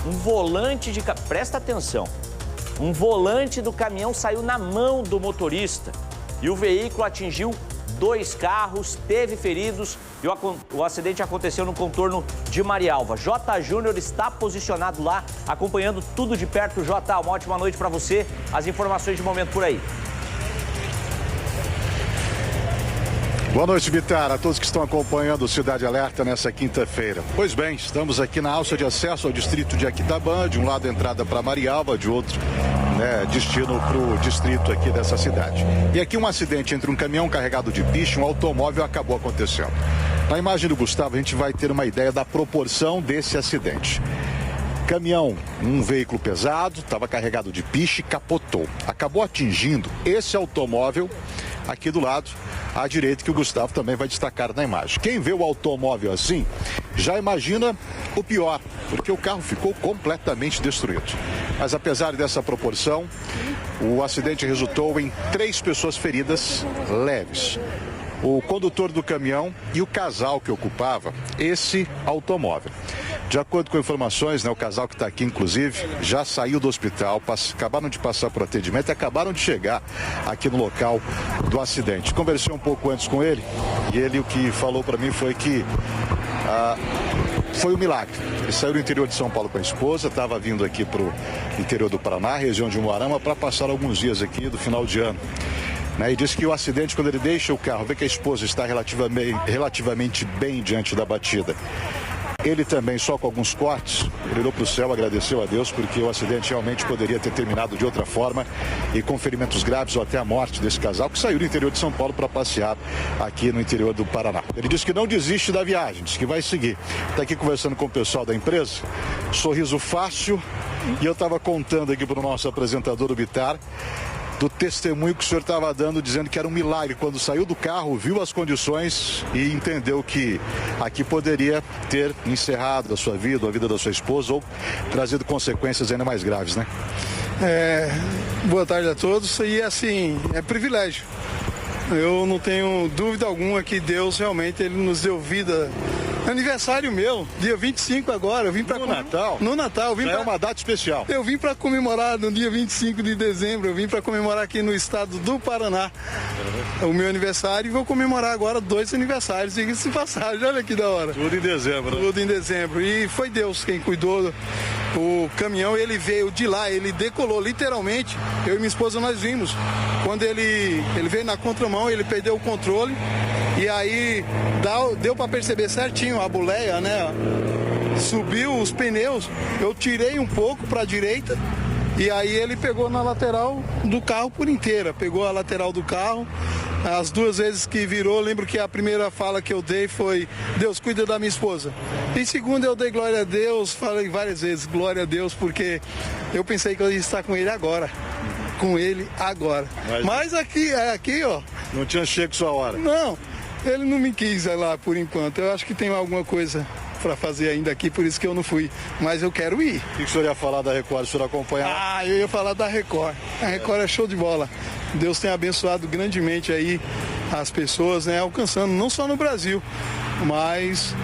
um volante de... Presta atenção. Um volante do caminhão saiu na mão do motorista e o veículo atingiu 2 carros, teve feridos e o acidente aconteceu no contorno de Marialva. J. Júnior está posicionado lá, acompanhando tudo de perto. J, uma ótima noite para você. As informações de momento por aí. Boa noite, Bitar, a todos que estão acompanhando o Cidade Alerta nessa quinta-feira. Pois bem, estamos aqui na alça de acesso ao distrito de Aquidauana, de um lado entrada para Marialva, de outro destino para o distrito aqui dessa cidade. E aqui um acidente entre um caminhão carregado de piche e um automóvel acabou acontecendo. Na imagem do Gustavo a gente vai ter uma ideia da proporção desse acidente. Caminhão, um veículo pesado, estava carregado de piche, capotou. Acabou atingindo esse automóvel aqui do lado, à direita, que o Gustavo também vai destacar na imagem. Quem vê o automóvel assim, já imagina o pior, porque o carro ficou completamente destruído. Mas apesar dessa proporção, o acidente resultou em 3 pessoas feridas leves. O condutor do caminhão e o casal que ocupava esse automóvel. De acordo com informações, o casal que está aqui, inclusive, já saiu do hospital, acabaram de passar por atendimento e acabaram de chegar aqui no local do acidente. Conversei um pouco antes com ele e ele o que falou para mim foi que foi um milagre. Ele saiu do interior de São Paulo com a esposa, estava vindo aqui para o interior do Paraná, região de Umuarama, para passar alguns dias aqui do final de ano. E disse que o acidente, quando ele deixa o carro, vê que a esposa está relativamente bem diante da batida. Ele também, só com alguns cortes, ele olhou para o céu, agradeceu a Deus, porque o acidente realmente poderia ter terminado de outra forma e com ferimentos graves ou até a morte desse casal, que saiu do interior de São Paulo para passear aqui no interior do Paraná. Ele disse que não desiste da viagem, disse que vai seguir. Está aqui conversando com o pessoal da empresa, sorriso fácil, e eu estava contando aqui para o nosso apresentador, o Bitar, do testemunho que o senhor estava dando, dizendo que era um milagre quando saiu do carro, viu as condições e entendeu que aqui poderia ter encerrado a sua vida, ou a vida da sua esposa, ou trazido consequências ainda mais graves, né? Boa tarde a todos. E assim, é privilégio. Eu não tenho dúvida alguma que Deus realmente ele nos deu vida. Aniversário meu, dia 25 agora, eu vim para Natal. No Natal, eu vim é uma data especial. Eu vim para comemorar no dia 25 de dezembro, eu vim para comemorar aqui no estado do Paraná. O meu aniversário, e vou comemorar agora 2 aniversários, diga-se de passagem, olha que da hora. Tudo em dezembro, né? Tudo em dezembro. E foi Deus quem cuidou. O caminhão, ele veio de lá, ele decolou literalmente. Eu e minha esposa nós vimos. Quando ele veio na contramão, ele perdeu o controle. E aí deu para perceber certinho a boleia, né? Subiu os pneus, eu tirei um pouco para a direita e aí ele pegou na lateral do carro por inteira. Pegou a lateral do carro. As 2 vezes que virou, lembro que a primeira fala que eu dei foi: Deus, cuida da minha esposa. E segunda eu dei glória a Deus, falei várias vezes glória a Deus, porque eu pensei que eu ia estar com ele agora. Com ele agora. Mas aqui, ó. Não tinha chego sua hora. Não, ele não me quis lá por enquanto. Eu acho que tem alguma coisa para fazer ainda aqui, por isso que eu não fui. Mas eu quero ir. O que o senhor ia falar da Record? O senhor acompanhar? Eu ia falar da Record. A Record é show de bola. Deus tem abençoado grandemente aí as pessoas, alcançando, não só no Brasil, mas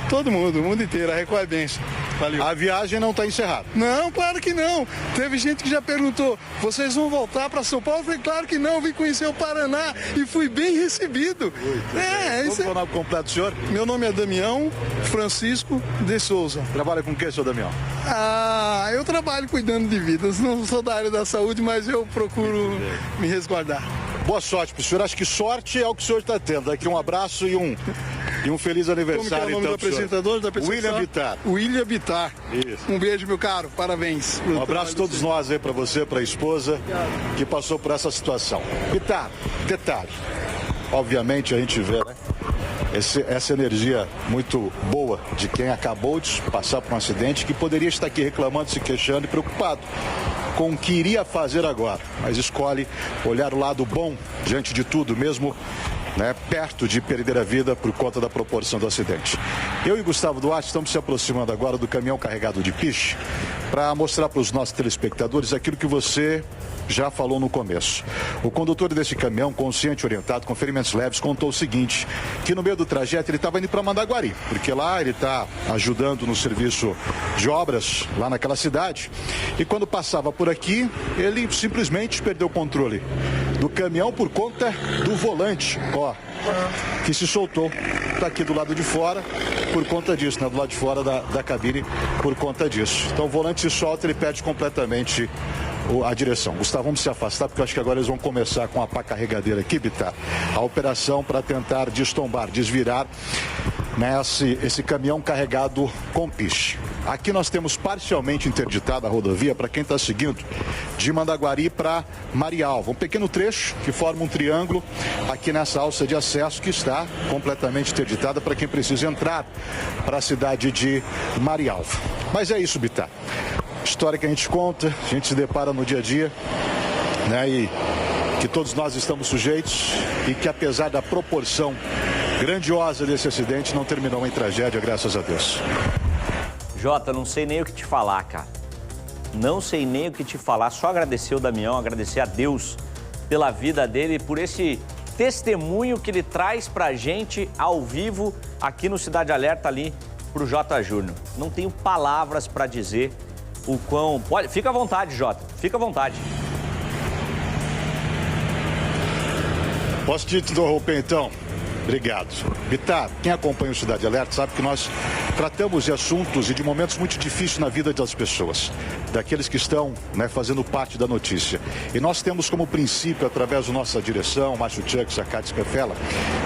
todo mundo, o mundo inteiro. A Record é bênção. Valeu. A viagem não está encerrada? Não, claro que não. Teve gente que já perguntou: vocês vão voltar para São Paulo? Eu falei: claro que não, vim conhecer o Paraná e fui bem recebido. Vamos falar o nome completo do senhor? Meu nome é Damião Francisco de Souza. Trabalha com o que, senhor Damião? Eu trabalho cuidando de vidas. Não sou da área da saúde, mas eu procuro me resguardar. Boa sorte pro senhor. Acho que sorte é o que o senhor está tendo. Aqui um abraço e um feliz aniversário. Como que é o nome do apresentador? William Bitar. William Bitar. Isso. Um beijo, meu caro. Parabéns. Um abraço a todos nós aí para você, para a esposa que passou por essa situação. Bitar, detalhe. Obviamente a gente vê, essa energia muito boa de quem acabou de passar por um acidente, que poderia estar aqui reclamando, se queixando e preocupado com o que iria fazer agora, mas escolhe olhar o lado bom diante de tudo, mesmo né, perto de perder a vida por conta da proporção do acidente. Eu e Gustavo Duarte estamos se aproximando agora do caminhão carregado de piche para mostrar para os nossos telespectadores aquilo que você já falou no começo. O condutor desse caminhão, consciente e orientado, com ferimentos leves, contou o seguinte, que no meio do trajeto ele estava indo para Mandaguari, porque lá ele está ajudando no serviço de obras lá naquela cidade, e quando passava por aqui, ele simplesmente perdeu o controle do caminhão por conta do volante, ó, que se soltou, está aqui do lado de fora por conta disso, né? Do lado de fora da cabine por conta disso. Então o volante se solta, ele perde completamente a direção. Gustavo, vamos se afastar, porque eu acho que agora eles vão começar com a pá carregadeira aqui, Bittar, a operação para tentar destombar, desvirar, né, esse caminhão carregado com piche. Aqui nós temos parcialmente interditada a rodovia para quem está seguindo de Mandaguari para Marialva. Um pequeno trecho que forma um triângulo aqui nessa alça de acesso que está completamente interditada para quem precisa entrar para a cidade de Marialva. Mas é isso, Bittar. História que a gente conta, a gente se depara no dia a dia, né, e que todos nós estamos sujeitos e que apesar da proporção grandiosa desse acidente, não terminou em tragédia, graças a Deus. Jota, não sei nem o que te falar, cara. Não sei nem o que te falar, só agradecer o Damião, agradecer a Deus pela vida dele e por esse testemunho que ele traz pra gente ao vivo aqui no Cidade Alerta ali pro Jota Júnior. Não tenho palavras pra dizer o quão... Olha, fica à vontade, Jota, fica à vontade. Posso te interromper, então? Obrigado. Bittar, quem acompanha o Cidade Alerta sabe que nós tratamos de assuntos e de momentos muito difíceis na vida das pessoas, daqueles que estão, né, fazendo parte da notícia. E nós temos como princípio, através da nossa direção, Márcio Chuck, Sacate Cafela,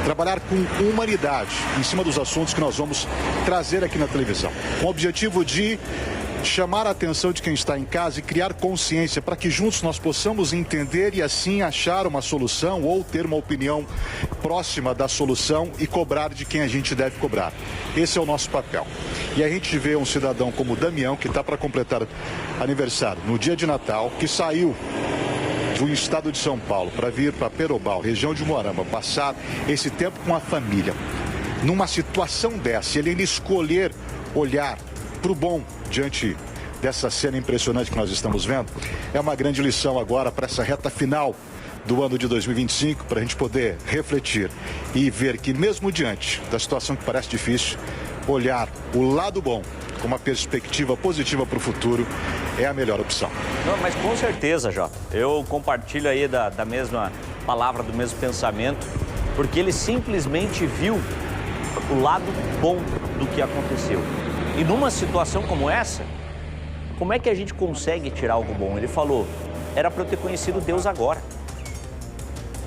trabalhar com humanidade em cima dos assuntos que nós vamos trazer aqui na televisão, com o objetivo de chamar a atenção de quem está em casa e criar consciência para que juntos nós possamos entender e assim achar uma solução ou ter uma opinião próxima da solução e cobrar de quem a gente deve cobrar. Esse é o nosso papel. E a gente vê um cidadão como o Damião, que está para completar aniversário no dia de Natal, que saiu do estado de São Paulo para vir para Perobal, região de Moarama, passar esse tempo com a família. Numa situação dessa, ele ainda escolher olhar para o bom diante dessa cena impressionante que nós estamos vendo, é uma grande lição agora para essa reta final do ano de 2025, para a gente poder refletir e ver que mesmo diante da situação que parece difícil, olhar o lado bom com uma perspectiva positiva para o futuro é a melhor opção. Não, mas com certeza, Jota. Eu compartilho aí da mesma palavra, do mesmo pensamento, porque ele simplesmente viu o lado bom do que aconteceu. E numa situação como essa, como é que a gente consegue tirar algo bom? Ele falou, era para eu ter conhecido Deus agora.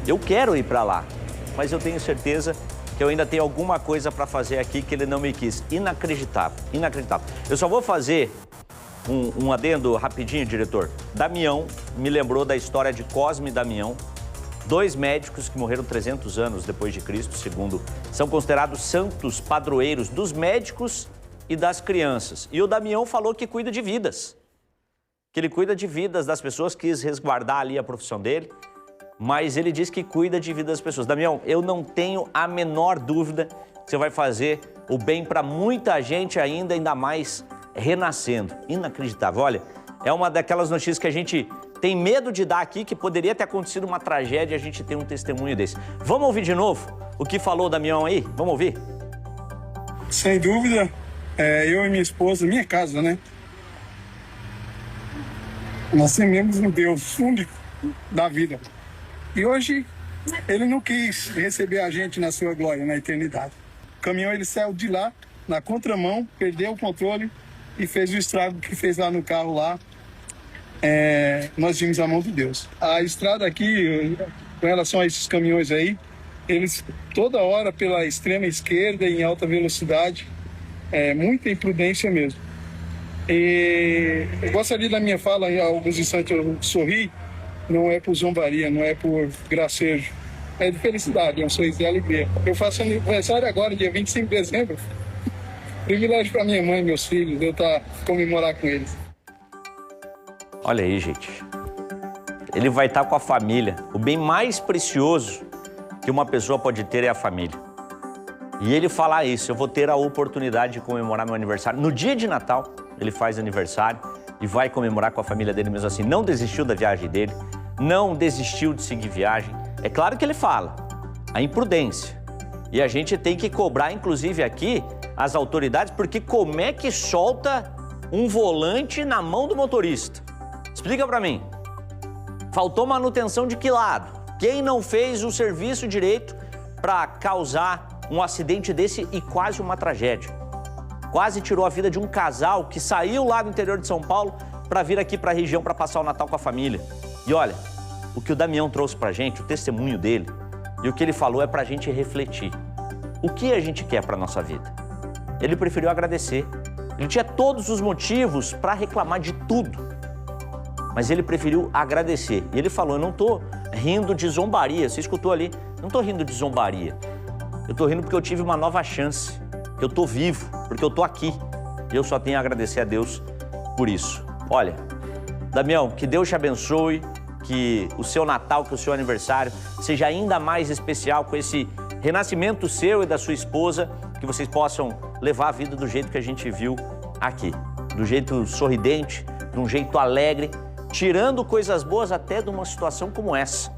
Eu quero ir para lá, mas eu tenho certeza que eu ainda tenho alguma coisa para fazer aqui que ele não me quis. Inacreditável, inacreditável. Eu só vou fazer um adendo rapidinho, diretor. Damião me lembrou da história de Cosme e Damião, dois médicos que morreram 300 anos depois de Cristo, segundo, são considerados santos padroeiros dos médicos e das crianças. E o Damião falou que cuida de vidas, que ele cuida de vidas das pessoas, quis resguardar ali a profissão dele, mas ele diz que cuida de vidas das pessoas. Damião, eu não tenho a menor dúvida que você vai fazer o bem para muita gente ainda mais renascendo. Inacreditável. Olha, é uma daquelas notícias que a gente tem medo de dar aqui, que poderia ter acontecido uma tragédia e a gente tem um testemunho desse. Vamos ouvir de novo o que falou o Damião aí? Vamos ouvir? Sem dúvida. Eu e minha esposa, minha casa, né? Nós tememos um Deus único da vida. E hoje, ele não quis receber a gente na sua glória, na eternidade. O caminhão, ele saiu de lá, na contramão, perdeu o controle e fez o estrago que fez lá no carro lá. Nós vimos a mão de Deus. A estrada aqui, com relação a esses caminhões aí, eles toda hora pela extrema esquerda, em alta velocidade, muita imprudência mesmo. E eu gostaria da minha fala, em alguns instantes eu sorri, não é por zombaria, não é por gracejo, é de felicidade, é um sorriso de alegria. Eu faço aniversário agora, dia 25 de dezembro, privilégio para minha mãe e meus filhos, eu comemorar com eles. Olha aí, gente, ele vai estar com a família, o bem mais precioso que uma pessoa pode ter é a família. E ele falar isso, eu vou ter a oportunidade de comemorar meu aniversário. No dia de Natal, ele faz aniversário e vai comemorar com a família dele mesmo assim. Não desistiu da viagem dele, não desistiu de seguir viagem. É claro que ele fala, a imprudência. E a gente tem que cobrar, inclusive aqui, as autoridades, porque como é que solta um volante na mão do motorista? Explica pra mim. Faltou manutenção de que lado? Quem não fez o serviço direito para causar um acidente desse e quase uma tragédia? Quase tirou a vida de um casal que saiu lá do interior de São Paulo para vir aqui para a região para passar o Natal com a família. E olha, o que o Damião trouxe pra gente, o testemunho dele, e o que ele falou é pra gente refletir. O que a gente quer pra nossa vida? Ele preferiu agradecer. Ele tinha todos os motivos para reclamar de tudo, mas ele preferiu agradecer. E ele falou, eu não tô rindo de zombaria, você escutou ali? Não tô rindo de zombaria. Eu tô rindo porque eu tive uma nova chance. Eu tô vivo, porque eu tô aqui. E eu só tenho a agradecer a Deus por isso. Olha, Damião, que Deus te abençoe, que o seu Natal, que o seu aniversário seja ainda mais especial com esse renascimento seu e da sua esposa, que vocês possam levar a vida do jeito que a gente viu aqui. Do jeito sorridente, de um jeito alegre, tirando coisas boas até de uma situação como essa.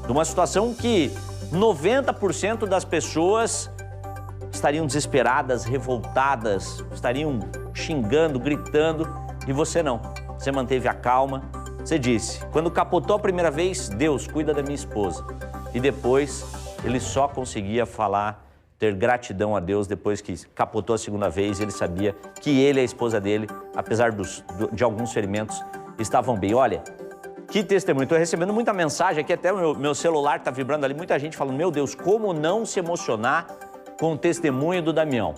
De uma situação que 90% das pessoas estariam desesperadas, revoltadas, estariam xingando, gritando, e você não. Você manteve a calma. Você disse, quando capotou a primeira vez, Deus, cuida da minha esposa. E depois, ele só conseguia falar, ter gratidão a Deus depois que capotou a segunda vez. Ele sabia que ele e a esposa dele, apesar de alguns ferimentos, estavam bem. Olha, que testemunho. Estou recebendo muita mensagem aqui, até o meu celular está vibrando ali. Muita gente falando, meu Deus, como não se emocionar com o testemunho do Damião?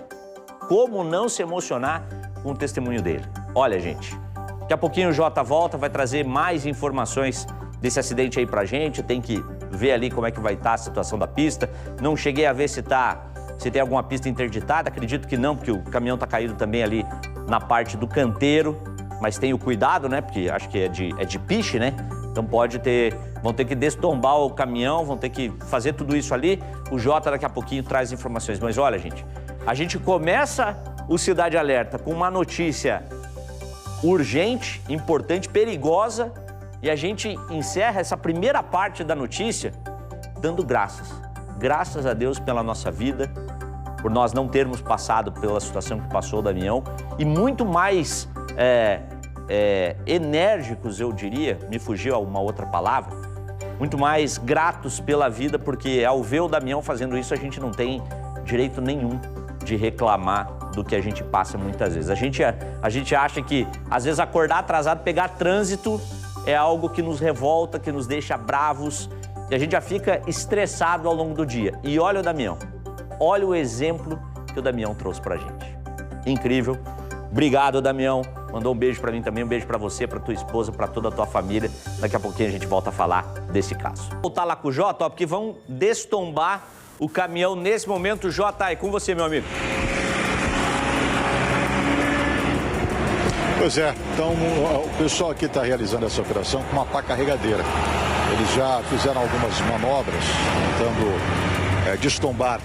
Como não se emocionar com o testemunho dele? Olha, gente, daqui a pouquinho o Jota volta, vai trazer mais informações desse acidente aí pra gente. Tem que ver ali como é que vai estar a situação da pista. Não cheguei a ver se tem alguma pista interditada, acredito que não, porque o caminhão tá caído também ali na parte do canteiro, mas tenha o cuidado, né, porque acho que é de piche, né, então vão ter que destombar o caminhão, vão ter que fazer tudo isso ali. O Jota daqui a pouquinho traz informações, mas olha, gente, a gente começa o Cidade Alerta com uma notícia urgente, importante, perigosa, e a gente encerra essa primeira parte da notícia dando graças. Graças a Deus pela nossa vida, por nós não termos passado pela situação que passou o Damião, e muito mais enérgicos, eu diria, me fugiu uma outra palavra, muito mais gratos pela vida, porque ao ver o Damião fazendo isso, a gente não tem direito nenhum de reclamar do que a gente passa muitas vezes. A gente acha que, às vezes, acordar atrasado, pegar trânsito é algo que nos revolta, que nos deixa bravos, e a gente já fica estressado ao longo do dia. E olha o Damião, olha o exemplo que o Damião trouxe pra gente. Incrível. Obrigado, Damião. Mandou um beijo pra mim também, um beijo pra você, pra tua esposa, pra toda a tua família. Daqui a pouquinho a gente volta a falar desse caso. Vou voltar lá com o Jota, porque vão destombar o caminhão nesse momento. Jota, é com você, meu amigo. Pois é, então o pessoal aqui está realizando essa operação com uma pá carregadeira. Eles já fizeram algumas manobras tentando destombar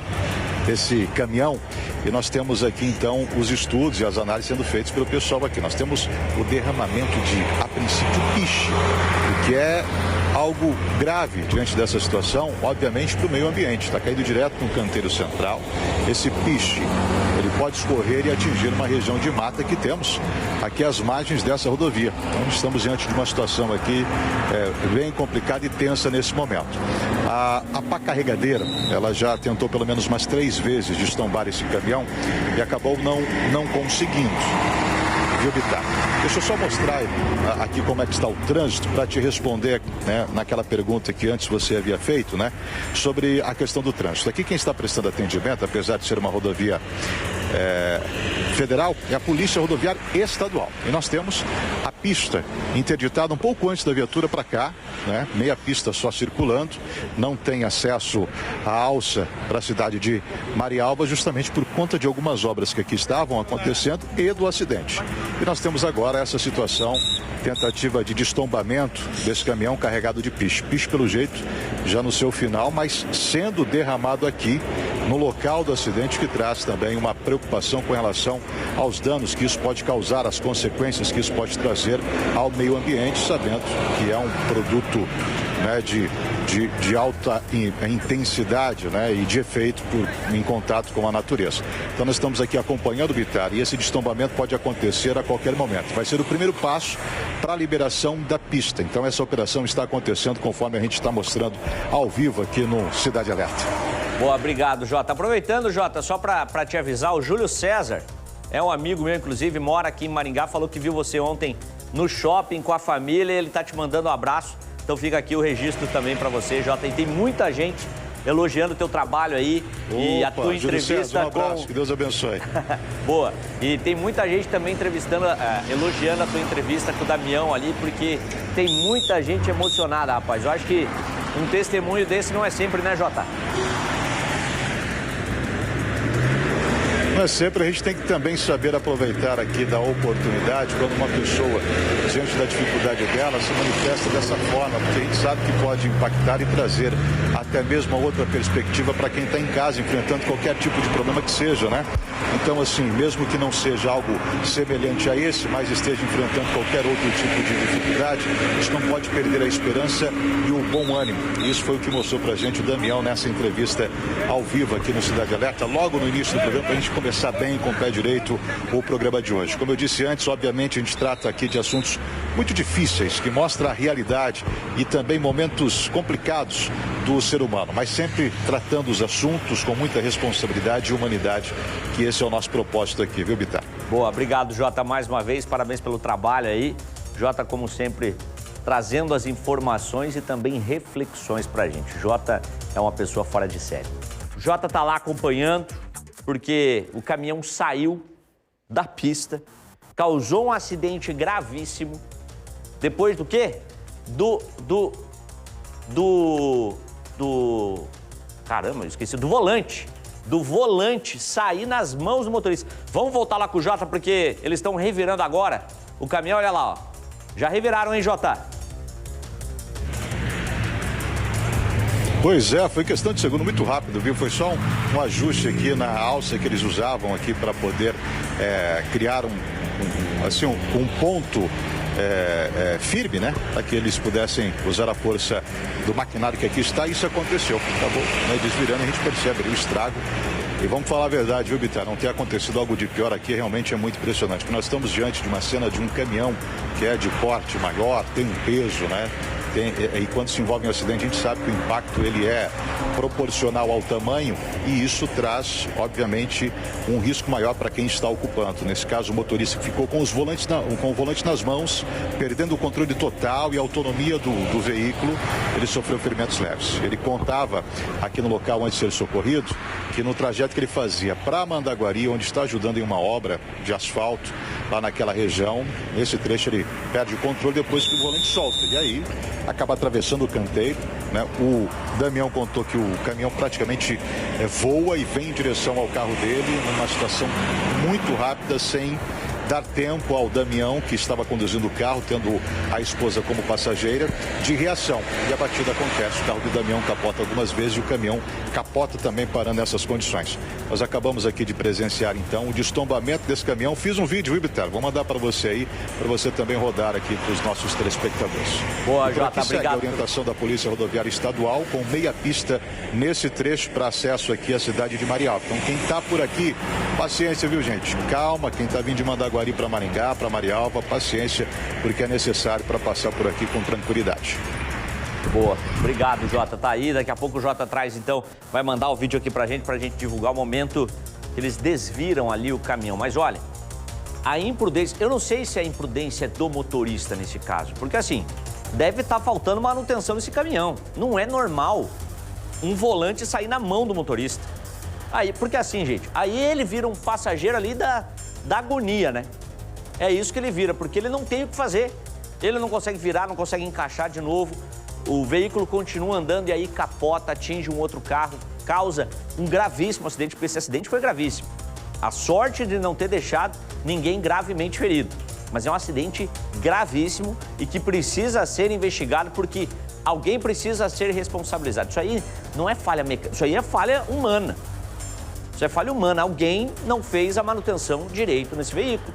esse caminhão, e nós temos aqui então os estudos e as análises sendo feitos pelo pessoal aqui. Nós temos o derramamento de, a princípio, piche, o que é algo grave diante dessa situação, obviamente, para o meio ambiente. Está caído direto no canteiro central. Esse piche, ele pode escorrer e atingir uma região de mata que temos aqui às margens dessa rodovia. Então, estamos diante de uma situação aqui bem complicada e tensa nesse momento. A pá carregadeira, ela já tentou pelo menos umas 3 vezes destombar esse caminhão e acabou não conseguindo. Viu, Bitar? Deixa eu só mostrar aqui como é que está o trânsito para te responder, né, naquela pergunta que antes você havia feito, né, sobre a questão do trânsito. Aqui quem está prestando atendimento, apesar de ser uma rodovia federal, é a Polícia Rodoviária Estadual. E nós temos a pista interditada um pouco antes da viatura para cá, né, meia pista só circulando, não tem acesso à alça para a cidade de Marialva, justamente por conta de algumas obras que aqui estavam acontecendo e do acidente. E nós temos agora agora essa situação, tentativa de destombamento desse caminhão carregado de piche. Piche, pelo jeito, já no seu final, mas sendo derramado aqui no local do acidente, que traz também uma preocupação com relação aos danos que isso pode causar, as consequências que isso pode trazer ao meio ambiente, sabendo que é um produto, né, de alta intensidade, né, e de efeito em contato com a natureza. Então nós estamos aqui acompanhando o Bittar e esse destombamento pode acontecer a qualquer momento. Vai ser o primeiro passo para a liberação da pista. Então essa operação está acontecendo conforme a gente está mostrando ao vivo aqui no Cidade Alerta. Boa, obrigado, Jota. Aproveitando, Jota, só para te avisar, o Júlio César é um amigo meu, inclusive, mora aqui em Maringá, falou que viu você ontem no shopping com a família e ele tá te mandando um abraço. Então fica aqui o registro também para você, Jota. E tem muita gente elogiando o teu trabalho aí. Opa, e a tua entrevista César, um abraço, que Deus abençoe. Boa. E tem muita gente também entrevistando, elogiando a tua entrevista com o Damião ali, porque tem muita gente emocionada, rapaz. Eu acho que um testemunho desse não é sempre, né, Jota? Mas sempre a gente tem que também saber aproveitar aqui da oportunidade quando uma pessoa, diante da dificuldade dela, se manifesta dessa forma, porque a gente sabe que pode impactar e trazer até mesmo uma outra perspectiva para quem está em casa, enfrentando qualquer tipo de problema que seja, né? Então, assim, mesmo que não seja algo semelhante a esse, mas esteja enfrentando qualquer outro tipo de dificuldade, a gente não pode perder a esperança e o bom ânimo. E isso foi o que mostrou para a gente o Damião nessa entrevista ao vivo aqui no Cidade Alerta, logo no início do programa, para a gente começar bem com o pé direito o programa de hoje. Como eu disse antes, obviamente a gente trata aqui de assuntos muito difíceis, que mostram a realidade e também momentos complicados do ser humano, mas sempre tratando os assuntos com muita responsabilidade e humanidade, que esse é o nosso propósito aqui, viu, Bittar? Boa, obrigado, Jota, mais uma vez, parabéns pelo trabalho aí. Jota, como sempre, trazendo as informações e também reflexões pra gente. Jota é uma pessoa fora de série. Jota tá lá acompanhando, porque o caminhão saiu da pista, causou um acidente gravíssimo. Depois do quê? Caramba, eu esqueci. Do volante. Do volante sair nas mãos do motorista. Vamos voltar lá com o Jota, porque eles estão revirando agora. O caminhão, olha lá, ó. Já reviraram, hein, Jota? Pois é, foi questão de segundo muito rápido, viu? Foi só um ajuste aqui na alça que eles usavam aqui para poder criar um ponto firme, né? Para que eles pudessem usar a força do maquinário que aqui está. Isso aconteceu. Acabou, né, desvirando, a gente percebe ali o estrago. E vamos falar a verdade, viu, Bittar? Não ter acontecido algo de pior aqui realmente é muito impressionante. Porque nós estamos diante de uma cena de um caminhão que é de porte maior, tem um peso, né? E quando se envolve em um acidente, a gente sabe que o impacto ele é proporcional ao tamanho e isso traz, obviamente, um risco maior para quem está ocupando. Nesse caso, o motorista que ficou com o volante nas mãos, perdendo o controle total e autonomia do veículo, ele sofreu ferimentos leves. Ele contava aqui no local antes de ser socorrido que no trajeto que ele fazia para Mandaguari, onde está ajudando em uma obra de asfalto, lá naquela região, nesse trecho ele perde o controle depois que o volante solta. E aí acaba atravessando o canteiro, né? O Damião contou que o caminhão praticamente voa e vem em direção ao carro dele, numa situação muito rápida, sem dar tempo ao Damião, que estava conduzindo o carro, tendo a esposa como passageira, de reação. E a batida acontece. O carro do Damião capota algumas vezes e o caminhão capota também parando nessas condições. Nós acabamos aqui de presenciar, então, o destombamento desse caminhão. Fiz um vídeo, viu, Bittar? Vou mandar para você aí, para você também rodar aqui para os nossos telespectadores. Boa, Jota, obrigado. A orientação da Polícia Rodoviária Estadual com meia pista nesse trecho para acesso aqui à cidade de Marialva. Então, quem está por aqui, paciência, viu, gente? Calma, quem está vindo de Mandaguari para Maringá, para Marialva, paciência, porque é necessário para passar por aqui com tranquilidade. Boa, obrigado, Jota, tá aí, daqui a pouco o Jota traz, então, vai mandar o vídeo aqui pra gente divulgar o momento que eles desviram ali o caminhão. Mas olha, a imprudência, eu não sei se a imprudência é do motorista nesse caso, porque assim, deve estar faltando manutenção nesse caminhão. Não é normal um volante sair na mão do motorista. Aí, porque assim, gente, aí ele vira um passageiro ali da agonia, né? É isso que ele vira, porque ele não tem o que fazer. Ele não consegue virar, não consegue encaixar de novo. O veículo continua andando e aí capota, atinge um outro carro, causa um gravíssimo acidente, porque esse acidente foi gravíssimo. A sorte de não ter deixado ninguém gravemente ferido. mas é um acidente gravíssimo e que precisa ser investigado porque alguém precisa ser responsabilizado. Isso aí não é falha mecânica, isso aí é falha humana. Isso é falha humana, alguém não fez a manutenção direito nesse veículo.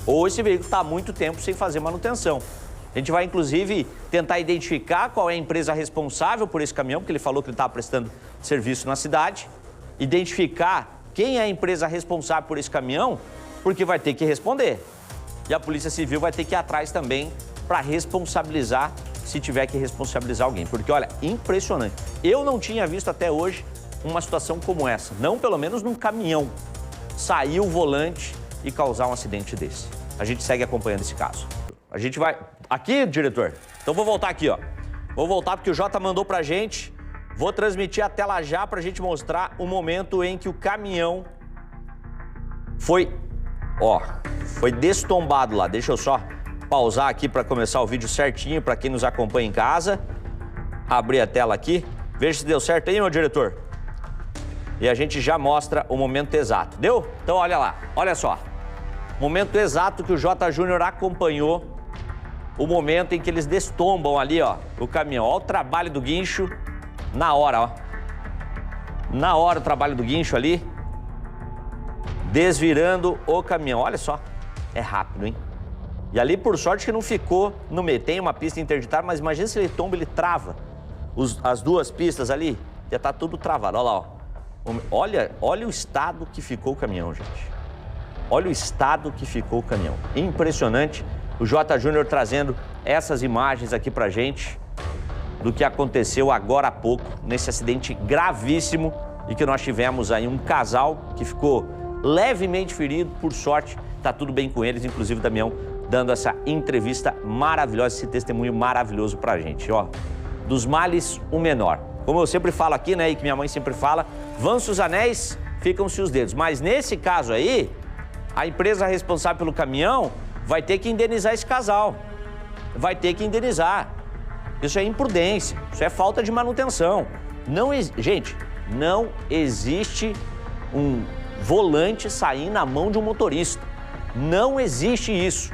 Ou esse veículo está há muito tempo sem fazer manutenção. A gente vai, inclusive, tentar identificar qual é a empresa responsável por esse caminhão, porque ele falou que ele estava prestando serviço na cidade. Identificar quem é a empresa responsável por esse caminhão, porque vai ter que responder. E a Polícia Civil vai ter que ir atrás também para responsabilizar, se tiver que responsabilizar alguém. Porque, olha, impressionante. Eu não tinha visto até hoje uma situação como essa. Não, pelo menos, num caminhão sair o volante e causar um acidente desse. A gente segue acompanhando esse caso. A gente vai... Aqui, diretor? Então vou voltar aqui, ó. Vou voltar porque o Jota mandou pra gente. Vou transmitir a tela já pra gente mostrar o momento em que o caminhão foi destombado lá. Deixa eu só pausar aqui pra começar o vídeo certinho pra quem nos acompanha em casa. Abrir a tela aqui. Veja se deu certo aí, meu diretor. E a gente já mostra o momento exato. Deu? Então olha lá, olha só. Momento exato que o J. Júnior acompanhou. O momento em que eles destombam ali, ó, o caminhão. Olha o trabalho do guincho na hora, ó. Na hora o trabalho do guincho ali. Desvirando o caminhão. Olha só, é rápido, hein? E ali, por sorte, que não ficou no meio. Tem uma pista interditada, mas imagina se ele tomba, ele trava. As duas pistas ali, já tá tudo travado. Olha lá, ó. Olha o estado que ficou o caminhão, gente. Olha o estado que ficou o caminhão. Impressionante. O J. Júnior trazendo essas imagens aqui pra gente do que aconteceu agora há pouco, nesse acidente gravíssimo e que nós tivemos aí um casal que ficou levemente ferido. Por sorte, tá tudo bem com eles, inclusive o Damião dando essa entrevista maravilhosa, esse testemunho maravilhoso pra gente, ó. Dos males, o menor. Como eu sempre falo aqui, né, e que minha mãe sempre fala, vão-se os anéis, ficam-se os dedos. Mas nesse caso aí, a empresa responsável pelo caminhão vai ter que indenizar esse casal. Vai ter que indenizar. Isso é imprudência, isso é falta de manutenção. Gente, não existe um volante sair na mão de um motorista. Não existe isso.